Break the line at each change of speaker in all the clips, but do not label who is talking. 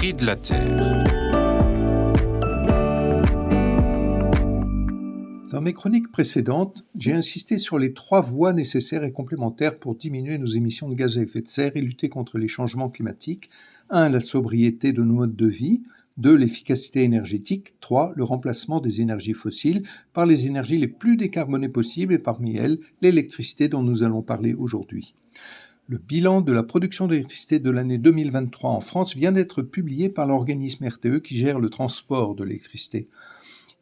prix de la terre.
Dans mes chroniques précédentes, j'ai insisté sur les 3 voies nécessaires et complémentaires pour diminuer nos émissions de gaz à effet de serre et lutter contre les changements climatiques. 1. La sobriété de nos modes de vie. 2. L'efficacité énergétique. 3. Le remplacement des énergies fossiles par les énergies les plus décarbonées possibles et parmi elles, l'électricité dont nous allons parler aujourd'hui. Le bilan de la production d'électricité de l'année 2023 en France vient d'être publié par l'organisme RTE qui gère le transport de l'électricité.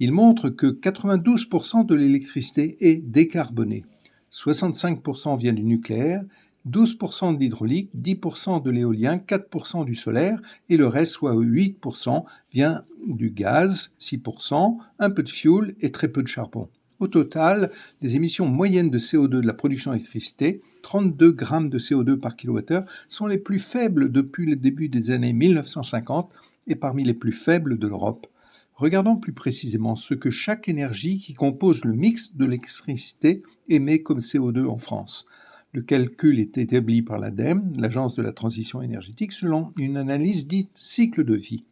Il montre que 92% de l'électricité est décarbonée. 65% vient du nucléaire, 12% de l'hydraulique, 10% de l'éolien, 4% du solaire et le reste, soit 8%, vient du gaz, 6%, un peu de fioul et très peu de charbon. Au total, les émissions moyennes de CO2 de la production d'électricité, 32 grammes de CO2 par kilowattheure, sont les plus faibles depuis le début des années 1950 et parmi les plus faibles de l'Europe. Regardons plus précisément ce que chaque énergie qui compose le mix de l'électricité émet comme CO2 en France. Le calcul est établi par l'ADEME, l'Agence de la transition énergétique, selon une analyse dite cycle de vie.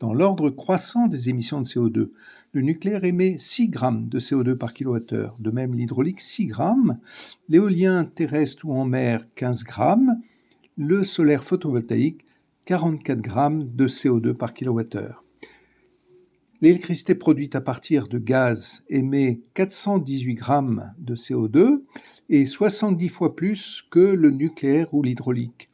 Dans l'ordre croissant des émissions de CO2, le nucléaire émet 6 grammes de CO2 par kilowattheure, de même l'hydraulique 6 grammes, l'éolien terrestre ou en mer 15 grammes, le solaire photovoltaïque 44 grammes de CO2 par kilowattheure. L'électricité produite à partir de gaz émet 418 grammes de CO2 et 70 fois plus que le nucléaire ou l'hydraulique.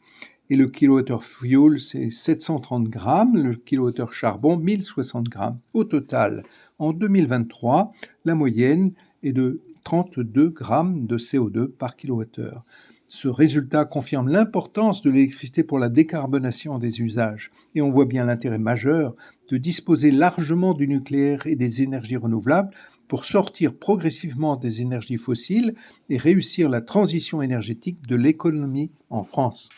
Et le kilowattheure fuel, c'est 730 grammes, le kilowattheure charbon, 1060 grammes. Au total, en 2023, la moyenne est de 32 grammes de CO2 par kilowattheure. Ce résultat confirme l'importance de l'électricité pour la décarbonation des usages et on voit bien l'intérêt majeur de disposer largement du nucléaire et des énergies renouvelables pour sortir progressivement des énergies fossiles et réussir la transition énergétique de l'économie en France.